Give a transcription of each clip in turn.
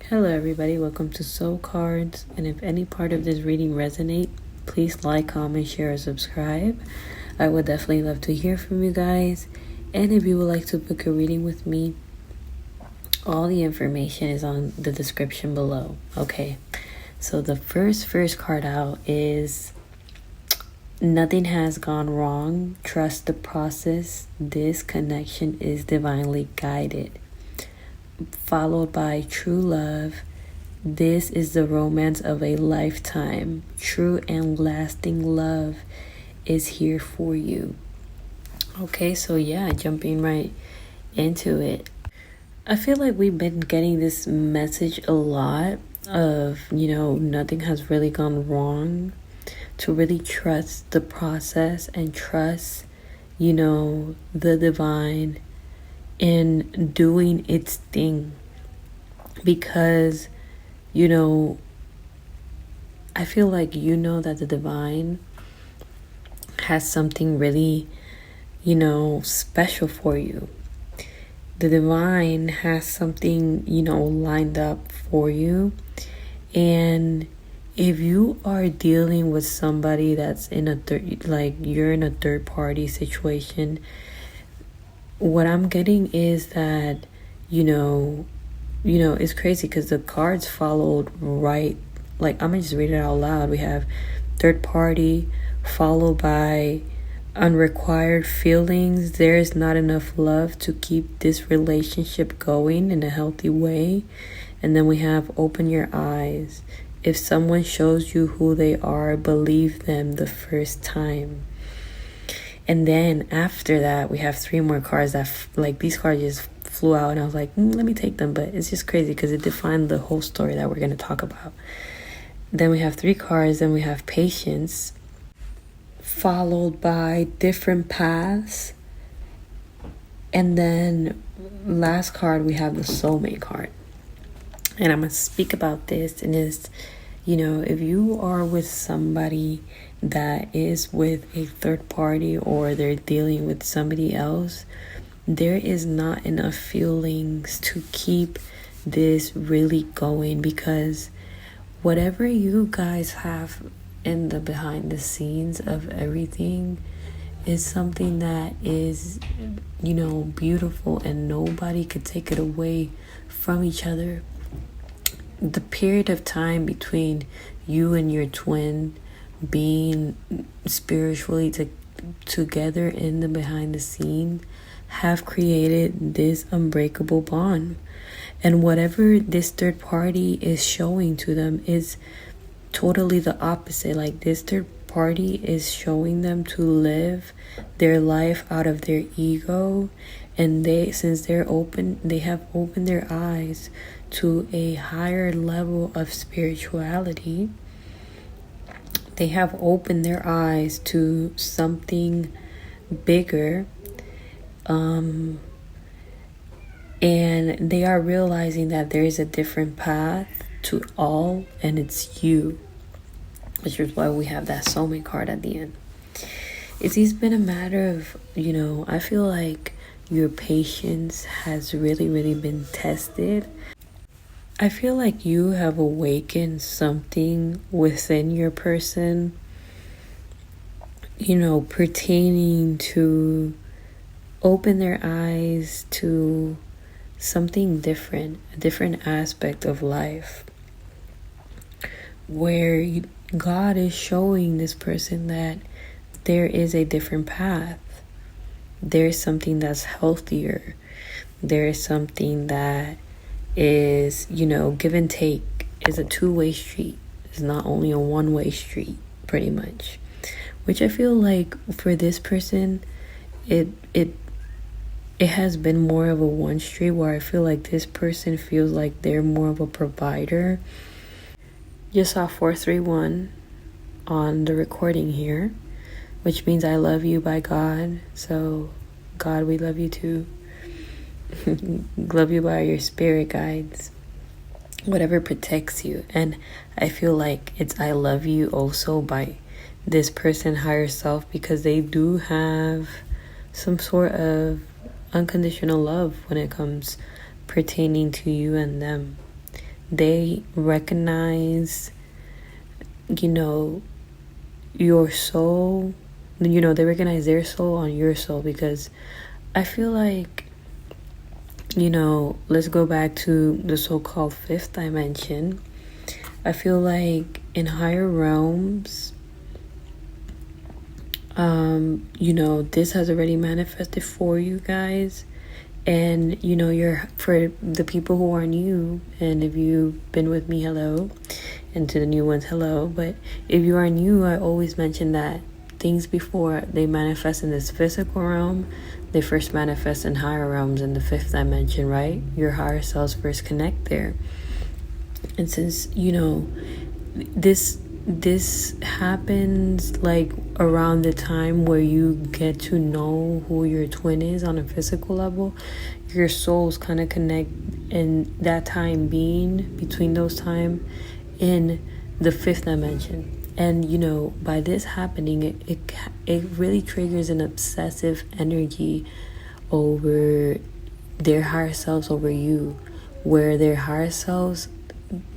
Hello everybody, welcome to Soul Cards, and if any part of this reading resonate, please like, comment, share, or subscribe. I would definitely love to hear from you guys, and if you would like to book a reading with me, all the information is on the description below. Okay, so the first card out is nothing has gone wrong. Trust the process. This connection is divinely guided. Followed by true love. This is the romance of a lifetime. True and lasting love is here for you. Okay, so yeah, jumping right into it. I feel like we've been getting this message a lot of, nothing has really gone wrong. To really trust the process and trust, the divine in doing its thing, because I feel like that the divine has something really special for you. The divine has something lined up for you, and if you are dealing with somebody that's in a you're in a third party situation, what I'm getting is that, it's crazy because the cards followed right. I'm going to just read it out loud. We have third party followed by unrequired feelings. There is not enough love to keep this relationship going in a healthy way. And then we have open your eyes. If someone shows you who they are, believe them the first time. And then after that, we have three more cards that, these cards just flew out. And I was like, let me take them. But it's just crazy because it defined the whole story that we're going to talk about. Then we have three cards. Then we have patience, followed by different paths. And then last card, we have the Soulmate card. And I'm going to speak about this. And it's, if you are with somebody that is with a third party or they're dealing with somebody else, there is not enough feelings to keep this really going, because whatever you guys have in the behind the scenes of everything is something that is, beautiful, and nobody could take it away from each other. The period of time between you and your twin being spiritually together in the behind the scene have created this unbreakable bond. And whatever this third party is showing to them is totally the opposite. This third party is showing them to live their life out of their ego, and since they're open, they have opened their eyes to a higher level of spirituality. They have opened their eyes to something bigger, and they are realizing that there is a different path to all, and it's you, which is why we have that Soulmate card at the end. It's been a matter of, I feel like your patience has really, really been tested. I feel like you have awakened something within your person, pertaining to open their eyes to something different, a different aspect of life, where God is showing this person that there is a different path. There's something that's healthier. There is something that is, give and take. Is a two-way street. It's not only a one-way street, pretty much. Which I feel like for this person, it has been more of a one street, where I feel like this person feels like they're more of a provider. Just saw 431 on the recording here, which means I love you by God. So God, we love you too. Love you by your spirit guides, whatever protects you. And I feel like it's I love you also by this person higher self, because they do have some sort of unconditional love when it comes pertaining to you and them. they recognize, your soul. They recognize their soul on your soul, because I feel like, let's go back to the so-called fifth dimension. I feel like in higher realms, this has already manifested for you guys. And, you're, for the people who are new, and if you've been with me, hello. And to the new ones, hello. But if you are new, I always mention that things before they manifest in this physical realm, they first manifest in higher realms in the fifth dimension, right? Your higher selves first connect there. And since, this happens like around the time where you get to know who your twin is on a physical level, your souls kind of connect in that time being, between those time, in the fifth dimension. And by this happening, it really triggers an obsessive energy over their higher selves over you, where their higher selves,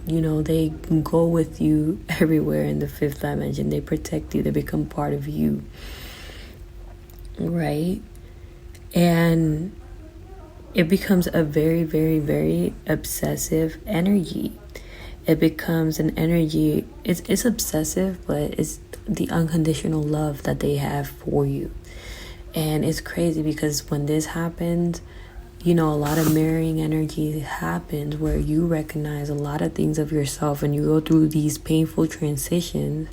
they go with you everywhere in the fifth dimension. They protect you. They become part of you, right? And it becomes a very, very, very obsessive energy. It becomes an energy, it's obsessive, but it's the unconditional love that they have for you. And it's crazy because when this happens, a lot of mirroring energy happens where you recognize a lot of things of yourself, and you go through these painful transitions,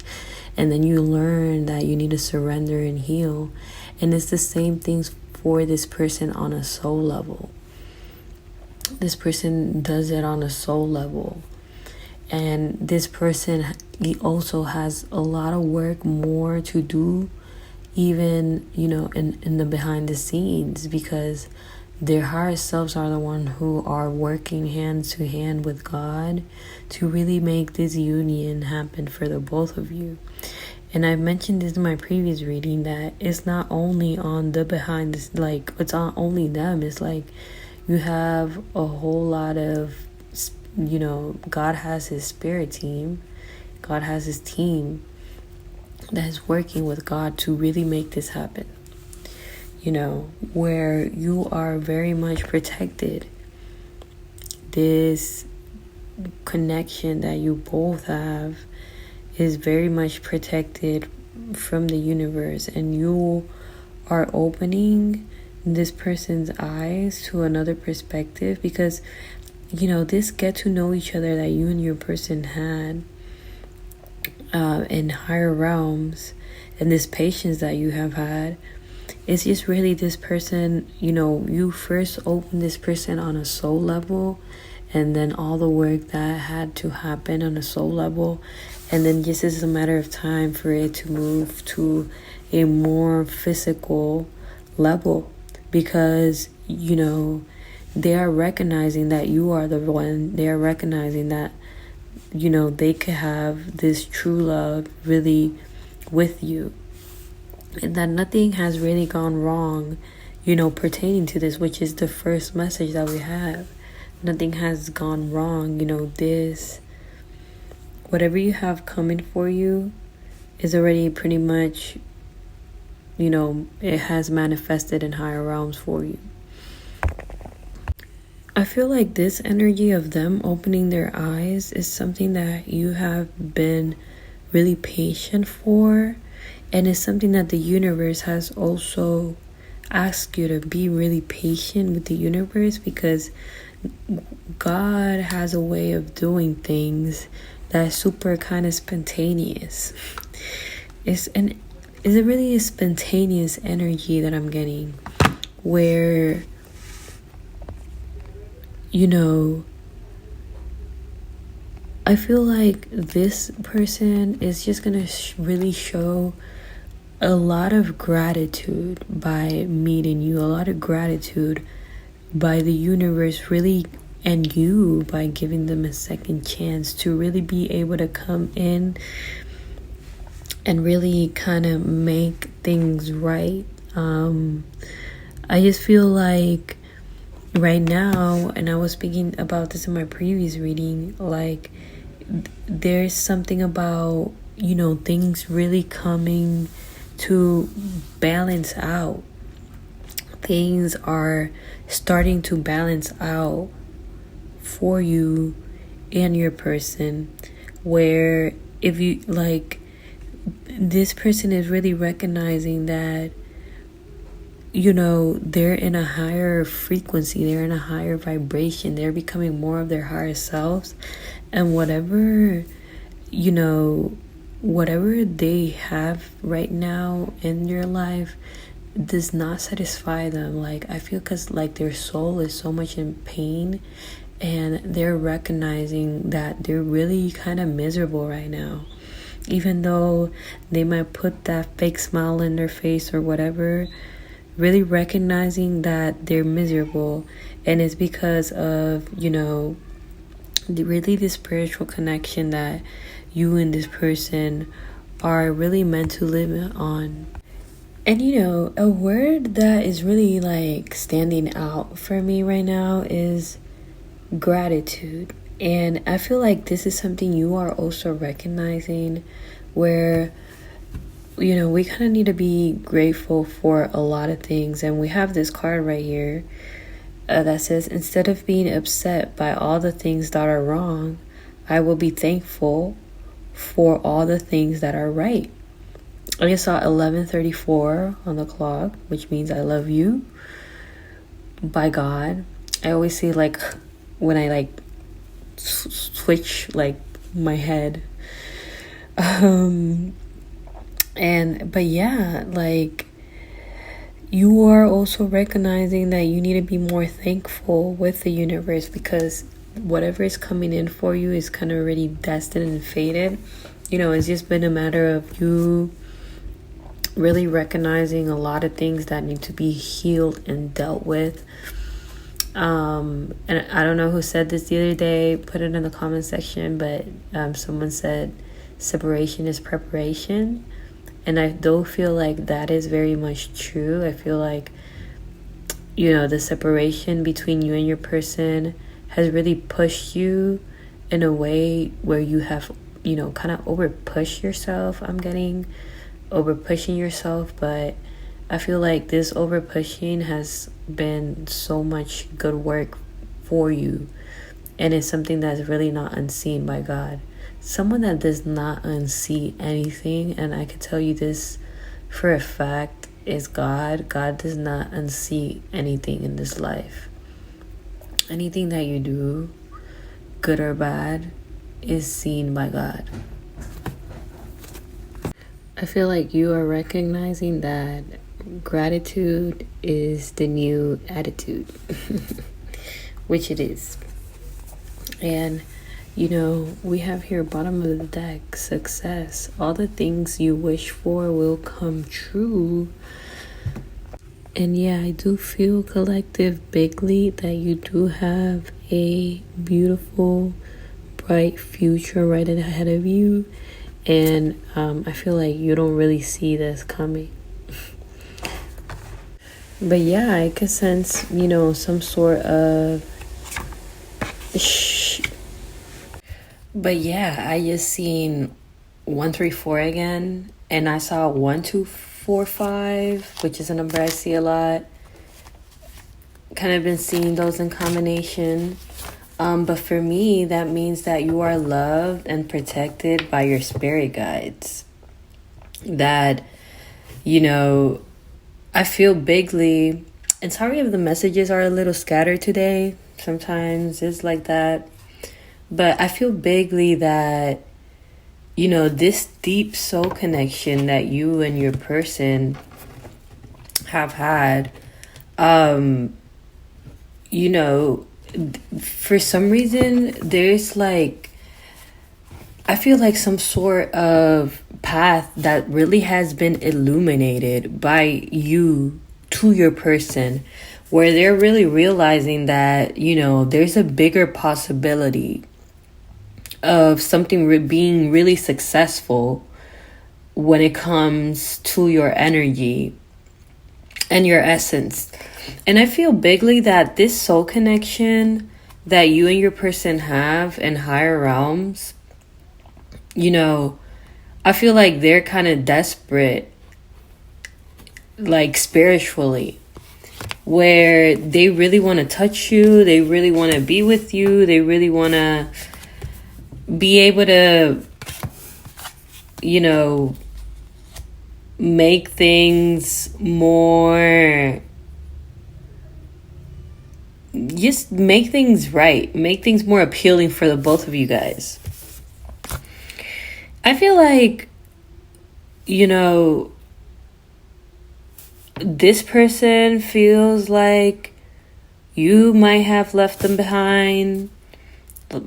and then you learn that you need to surrender and heal. And it's the same things for this person on a soul level. This person does it on a soul level. And this person, he also has a lot of work more to do, even, in the behind the scenes, because their higher selves are the one who are working hand to hand with God to really make this union happen for the both of you. And I've mentioned this in my previous reading, that it's not only on the behind this, like, it's not only them. It's like you have a whole lot of, God has his spirit team. God has his team that is working with God to really make this happen. Where you are very much protected. This connection that you both have is very much protected from the universe, and you are opening this person's eyes to another perspective, because this get to know each other that you and your person had in higher realms, and this patience that you have had, it's just really this person, you first open this person on a soul level, and then all the work that had to happen on a soul level, and then just is a matter of time for it to move to a more physical level, because they are recognizing that you are the one. They are recognizing that they could have this true love really with you, and that nothing has really gone wrong pertaining to this, which is the first message that we have. Nothing has gone wrong. This, whatever you have coming for you, is already pretty much, it has manifested in higher realms for you. I feel like this energy of them opening their eyes is something that you have been really patient for, and it's something that the universe has also asked you to be really patient with the universe, because God has a way of doing things that's super kind of spontaneous. It's a really spontaneous energy that I'm getting, where I feel like this person is just gonna really show a lot of gratitude by meeting you, a lot of gratitude by the universe really, and you, by giving them a second chance to really be able to come in and really kind of make things right. I just feel like right now, and I was speaking about this in my previous reading, like there's something about, things really coming to balance out. Things are starting to balance out for you and your person, where if you like, this person is really recognizing that they're in a higher frequency, they're in a higher vibration, they're becoming more of their higher selves, and whatever they have right now in your life does not satisfy them. Like, I feel, because like their soul is so much in pain, and they're recognizing that they're really kind of miserable right now, even though they might put that fake smile in their face or whatever. Really recognizing that they're miserable, and it's because of really the spiritual connection that you and this person are really meant to live on. And a word that is really like standing out for me right now is gratitude. And I feel like this is something you are also recognizing, where we kind of need to be grateful for a lot of things. And we have this card right here that says, instead of being upset by all the things that are wrong, I will be thankful for all the things that are right. I just saw 11:34 on the clock, which means I love you by God. I always see, like, when I like switch like my head, but yeah, like, you are also recognizing that you need to be more thankful with the universe, because whatever is coming in for you is kind of already destined and fated. It's just been a matter of you really recognizing a lot of things that need to be healed and dealt with. And I don't know who said this the other day, put it in the comment section, but someone said separation is preparation. And I do feel like that is very much true. I feel like, the separation between you and your person has really pushed you in a way where you have, kind of over-pushed yourself. I'm getting over-pushing yourself, but I feel like this over-pushing has been so much good work for you. And it's something that's really not unseen by God. Someone that does not unsee anything, and I can tell you this for a fact, is God. God does not unsee anything in this life. Anything that you do, good or bad, is seen by God. I feel like you are recognizing that gratitude is the new attitude, which it is. And we have here, bottom of the deck, success. All the things you wish for will come true. And yeah, I do feel, collective bigly, that you do have a beautiful, bright future right ahead of you. And I feel like you don't really see this coming. But yeah, I could sense, some sort of But yeah, I just seen 134 again, and I saw 1245, which is a number I see a lot. Kind of been seeing those in combination. But for me, that means that you are loved and protected by your spirit guides. That, I feel bigly, and sorry if the messages are a little scattered today. Sometimes it's like that. But I feel bigly that, this deep soul connection that you and your person have had, for some reason, there's like, I feel like some sort of path that really has been illuminated by you to your person, where they're really realizing that, there's a bigger possibility of something being really successful when it comes to your energy. and your essence. And I feel bigly that this soul connection that you and your person have in higher realms, you know, I feel like they're kind of desperate, like spiritually, where they really want to touch you, they really want to be with you, they really want to be able to, you know, make things more, just make things right, make things more appealing for the both of you guys. I feel like, you know, this person feels like you might have left them behind.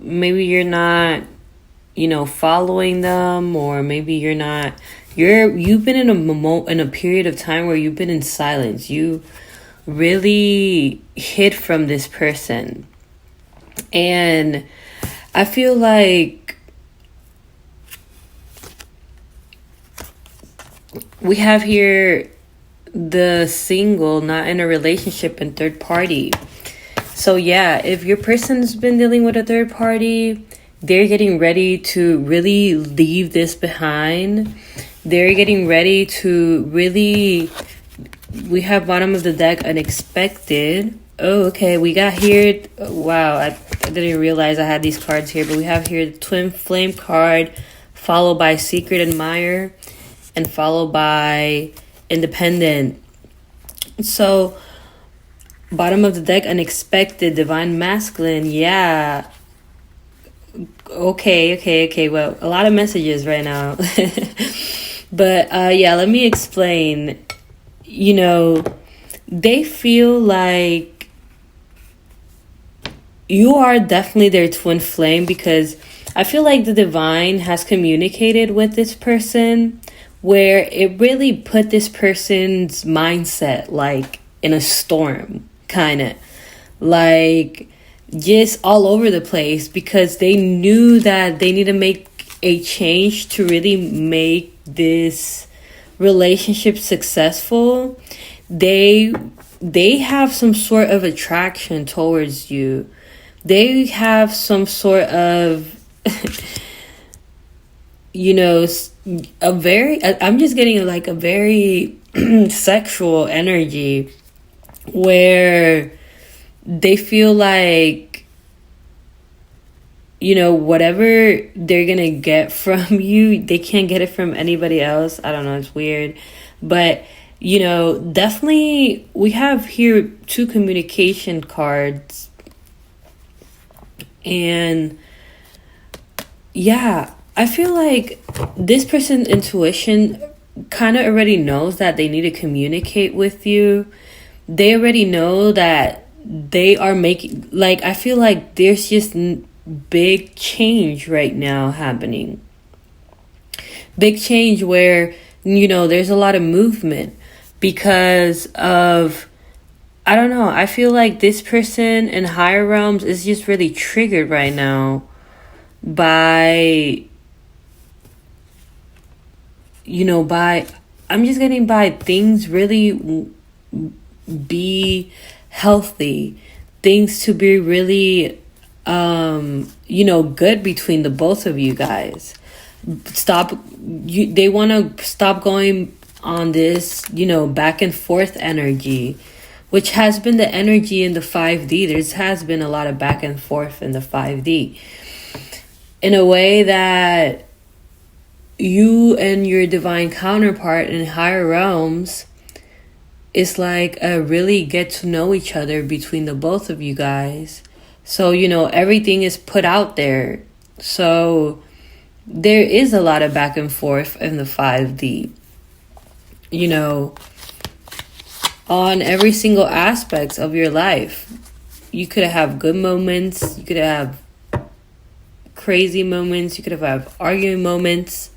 Maybe you're not, you know, following them, or maybe you're not. You've been in a period of time where you've been in silence. You really hid from this person, and I feel like we have here the single, not in a relationship, and third party. So yeah, if your person's been dealing with a third party, they're getting ready to really leave this behind. They're getting ready to really, we have bottom of the deck, unexpected. Oh, okay, we got here, wow, I didn't realize I had these cards here, but we have here the twin flame card, followed by secret admirer, and followed by independent. So bottom of the deck, unexpected, divine masculine. Yeah, okay, well, a lot of messages right now. But yeah, let me explain. You know, they feel like you are definitely their twin flame, because I feel like the divine has communicated with this person where it really put this person's mindset like in a storm, kind of like just all over the place, because they knew that they need to make a change to really make this relationship successful. They have some sort of attraction towards you. They have some sort of you know, a very, I'm just getting like a very sexual energy, where they feel like, you know, whatever they're gonna get from you, they can't get it from anybody else. I don't know, it's weird. But, you know, definitely we have here 2 communication cards. And yeah, I feel like this person's intuition kind of already knows that they need to communicate with you. They already know that they are making, like, I feel like there's just big change right now happening. Big change where, you know, there's a lot of movement because of, I don't know, I feel like this person in higher realms is just really triggered right now by, you know, by, I'm just getting by things really be healthy, things to be really, you know, good between the both of you guys. They want to stop going on this, you know, back and forth energy, which has been the energy in the 5D. There has been a lot of back and forth in the 5D. In a way that you and your divine counterpart in higher realms, it's like a really get to know each other between the both of you guys. So, you know, everything is put out there. So there is a lot of back and forth in the 5D. You know, on every single aspect of your life. You could have good moments. You could have crazy moments. You could have arguing moments.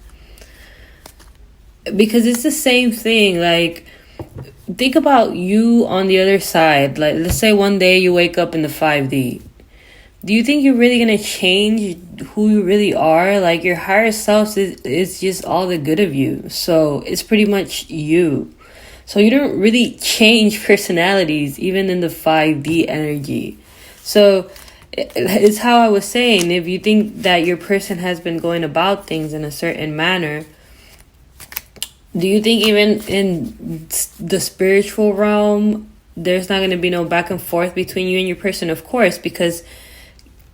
Because it's the same thing. Like, think about you on the other side. Like, let's say one day you wake up in the 5D. Do you think you're really going to change who you really are? Like, your higher self is just all the good of you. So it's pretty much you. So you don't really change personalities, even in the 5D energy. So it's how I was saying, if you think that your person has been going about things in a certain manner, do you think even in the spiritual realm, there's not going to be no back and forth between you and your person? Of course, because,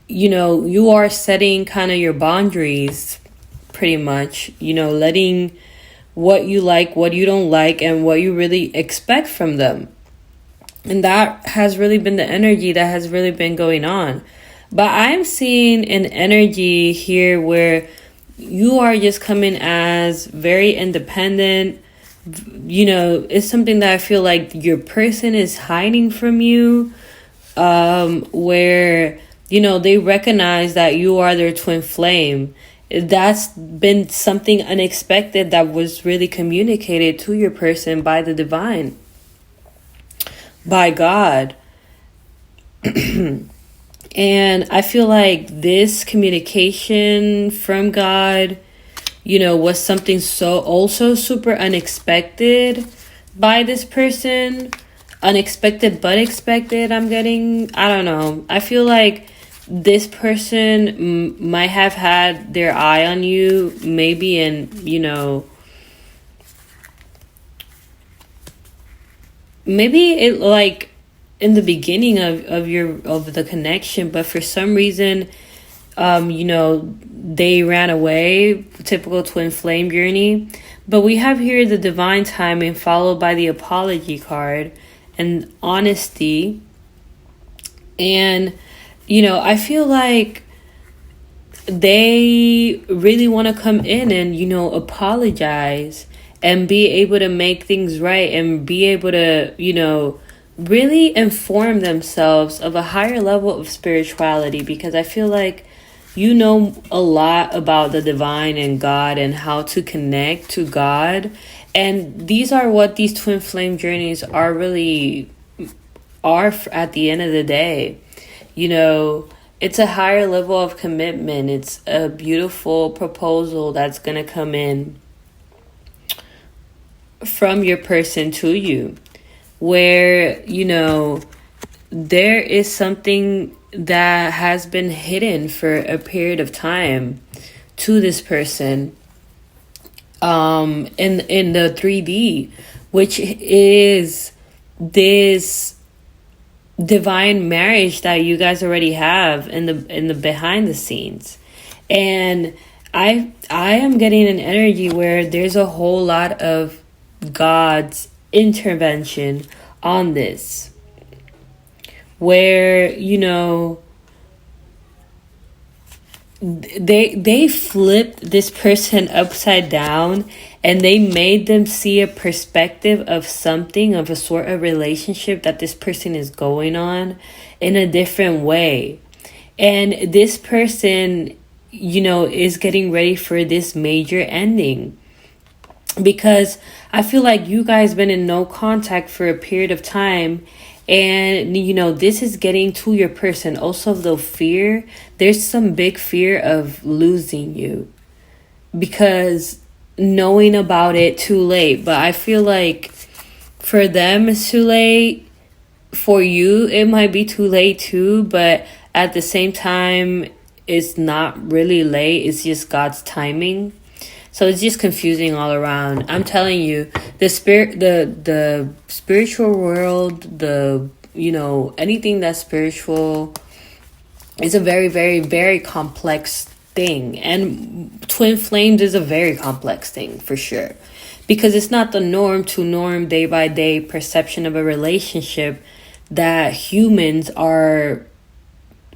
you are setting kind of your boundaries pretty much, letting what you like, what you don't like, and what you really expect from them. And that has really been the energy that has really been going on. But I'm seeing an energy here where you are just coming as very independent. It's something that I feel like your person is hiding from you, where, they recognize that you are their twin flame. That's been something unexpected that was really communicated to your person by the divine, by God. And I feel like this communication from God, was something so also super unexpected by this person. Unexpected but expected, I don't know. I feel like this person might have had their eye on you, maybe maybe it like in the beginning of the connection, but for some reason, they ran away. Typical twin flame journey. But we have here the divine timing followed by the apology card and honesty. And I feel like they really want to come in and, apologize and be able to make things right and be able to, really inform themselves of a higher level of spirituality, because I feel like you know a lot about the divine and God and how to connect to God. And these are what these twin flame journeys are really at the end of the day. It's a higher level of commitment. It's a beautiful proposal that's going to come in from your person to you, where, there is something that has been hidden for a period of time to this person, in the 3D, which is this divine marriage that you guys already have in the behind the scenes. And I am getting an energy where there's a whole lot of God's intervention on this, where they flipped this person upside down and they made them see a perspective of something, of a sort of relationship that this person is going on in a different way. And this person, is getting ready for this major ending, because I feel like you guys been in no contact for a period of time. And, this is getting to your person. Also, the fear, there's some big fear of losing you because knowing about it too late. But I feel like for them, it's too late. For you, it might be too late too. But at the same time, it's not really late. It's just God's timing. So it's just confusing all around. I'm telling you, the spiritual world, anything that's spiritual is a very, very, very complex thing. And twin flames is a very complex thing for sure. Because it's not the norm to norm day by day perception of a relationship that humans are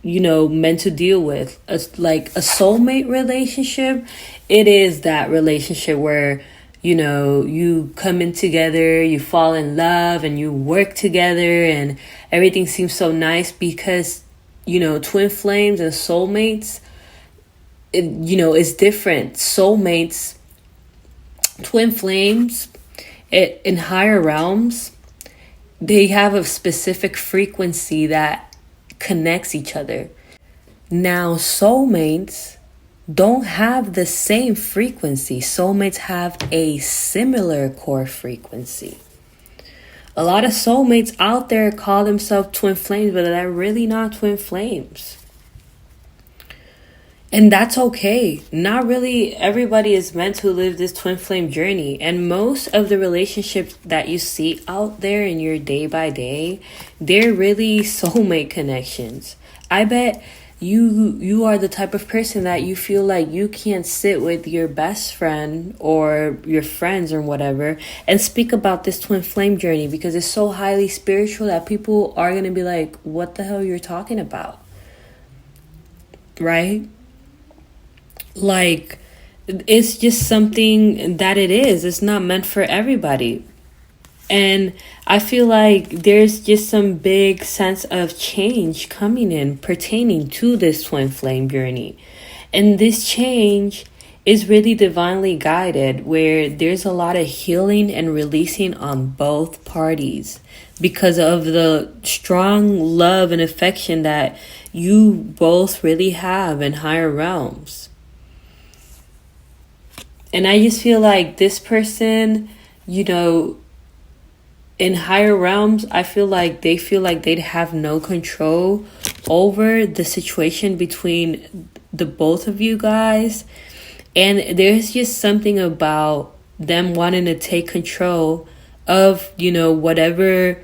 meant to deal with. Like a soulmate relationship, it is that relationship where you come in together, you fall in love, and you work together, and everything seems so nice. Because twin flames and soulmates, it's different. Soulmates, twin flames, in higher realms, they have a specific frequency that connects each other. Now, soulmates don't have the same frequency. Soulmates have a similar core frequency. A lot of soulmates out there call themselves twin flames, but they're really not twin flames. And that's okay. Not really everybody is meant to live this twin flame journey. And most of the relationships that you see out there in your day by day, they're really soulmate connections. I bet you are the type of person that you feel like you can't sit with your best friend or your friends or whatever and speak about this twin flame journey because it's so highly spiritual that people are going to be like, what the hell you're talking about? Right? Like, it's just something that it is. It's not meant for everybody. And I feel like there's just some big sense of change coming in pertaining to this twin flame journey. And this change is really divinely guided, where there's a lot of healing and releasing on both parties because of the strong love and affection that you both really have in higher realms. And I just feel like this person, in higher realms, I feel like they'd have no control over the situation between the both of you guys. And there's just something about them wanting to take control of, whatever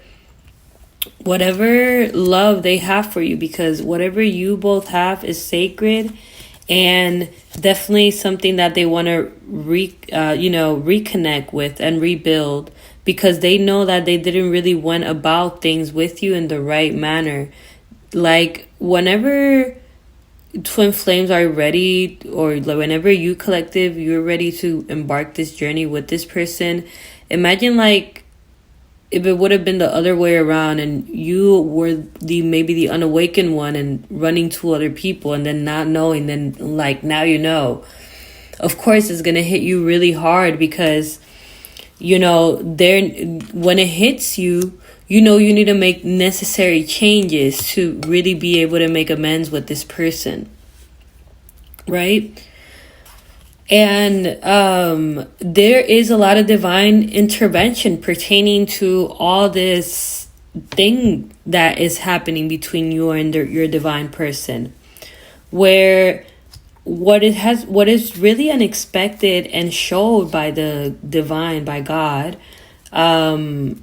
love they have for you, because whatever you both have is sacred and definitely something that they want to reconnect with and rebuild, because they know that they didn't really went about things with you in the right manner. Like, whenever twin flames are ready, or whenever you collective, you're ready to embark this journey with this person, imagine like if it would have been the other way around and you were maybe the unawakened one and running to other people and then not knowing, then like now of course it's gonna hit you really hard, because when it hits you, you need to make necessary changes to really be able to make amends with this person, right? And there is a lot of divine intervention pertaining to all this thing that is happening between you and your divine person, where what is really unexpected and showed by the divine, by God, that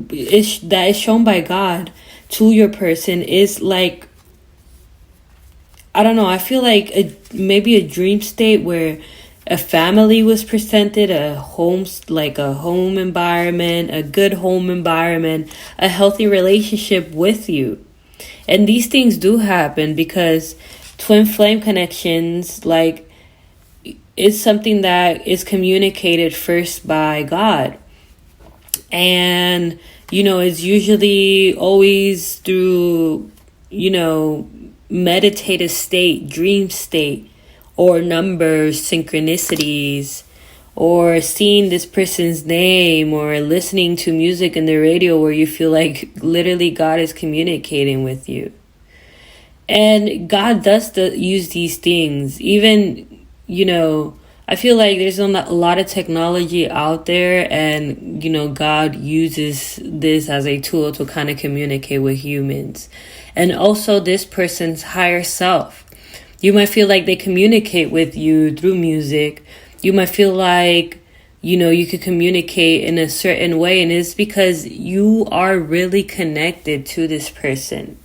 is shown by God to your person is like, I don't know, I feel like maybe a dream state where a family was presented, a home environment, a good home environment, a healthy relationship with you. And these things do happen because twin flame connections, like, is something that is communicated first by God. And, it's usually always through, meditative state, dream state, or numbers, synchronicities, or seeing this person's name, or listening to music in the radio where you feel like literally God is communicating with you. And God does use these things. Even, I feel like there's a lot of technology out there, and, God uses this as a tool to kind of communicate with humans. And also this person's higher self. You might feel like they communicate with you through music. You might feel like, you could communicate in a certain way. And it's because you are really connected to this person.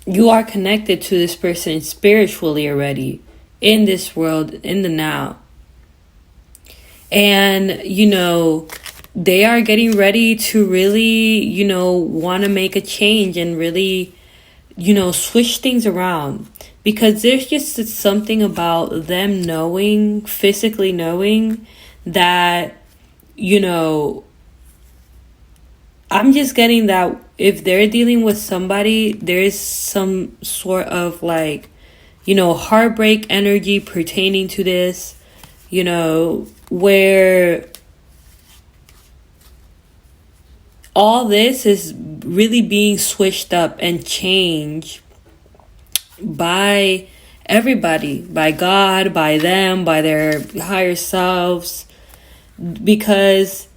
You are connected to this person spiritually already, in this world, in the now. And, they are getting ready to really, want to make a change and really, switch things around. Because there's just something about them knowing, physically knowing that, I'm just getting that if they're dealing with somebody, there's some sort of like, heartbreak energy pertaining to this, where all this is really being switched up and changed by everybody, by God, by them, by their higher selves. because,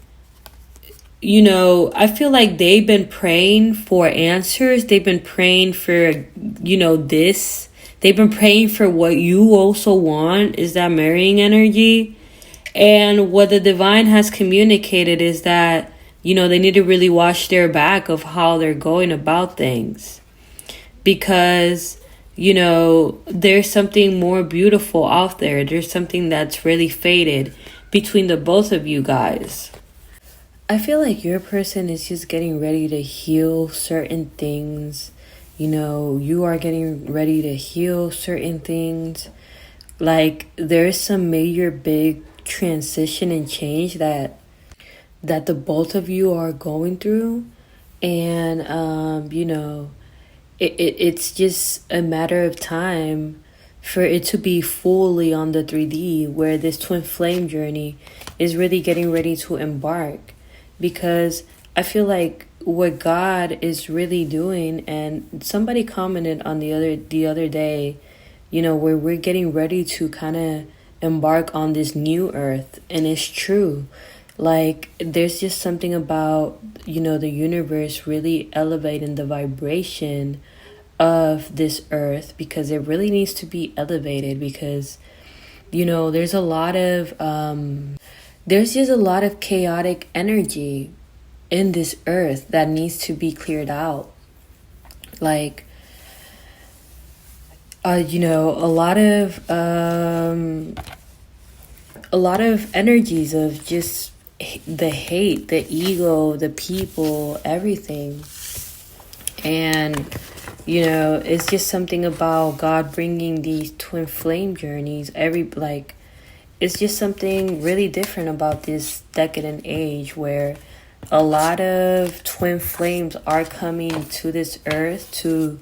I feel like they've been praying for answers. They've been praying for, this. They've been praying for what you also want, is that marrying energy. And what the divine has communicated is that, they need to really watch their back of how they're going about things. Because, there's something more beautiful out there. There's something that's really faded between the both of you guys. I feel like your person is just getting ready to heal certain things. You are getting ready to heal certain things. Like, there's some major big transition and change that the both of you are going through. And, it's just a matter of time for it to be fully on the 3D, where this twin flame journey is really getting ready to embark. Because I feel like what God is really doing, and somebody commented on the other day, where we're getting ready to kind of embark on this new earth. And it's true. Like, there's just something about, the universe really elevating the vibration of this earth, because it really needs to be elevated. Because, there's a lot of, there's just a lot of chaotic energy in this earth that needs to be cleared out. Like, a lot of energies of just the hate, the ego, the people, everything. And, it's just something about God bringing these twin flame journeys. It's just something really different about this decadent age, where a lot of twin flames are coming to this earth to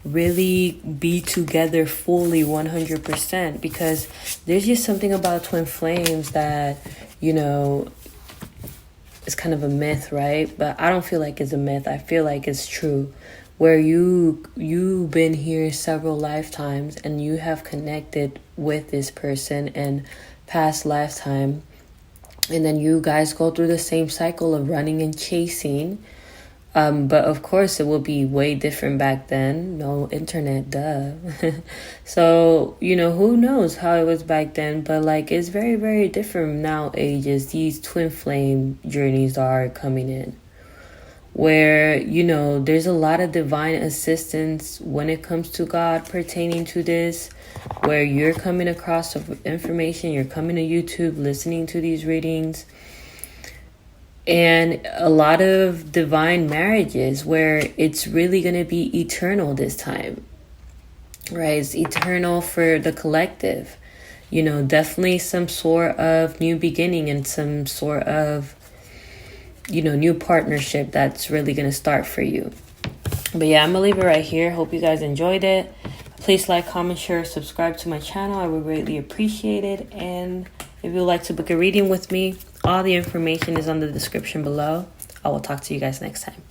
really be together fully 100%. Because there's just something about twin flames that, it's kind of a myth, right? But I don't feel like it's a myth. I feel like it's true. Where you've been here several lifetimes and you have connected with this person in past lifetime, and then you guys go through the same cycle of running and chasing. But of course it will be way different back then. No internet, duh. So, who knows how it was back then. But it's very, very different now ages. These twin flame journeys are coming in, where, there's a lot of divine assistance when it comes to God pertaining to this, where you're coming across information, you're coming to YouTube, listening to these readings. And a lot of divine marriages where it's really going to be eternal this time, right? It's eternal for the collective. Definitely some sort of new beginning and some sort of, new partnership that's really going to start for you. But yeah, I'm going to leave it right here. Hope you guys enjoyed it. Please like, comment, share, subscribe to my channel. I would greatly appreciate it. And if you would like to book a reading with me, all the information is on the description below. I will talk to you guys next time.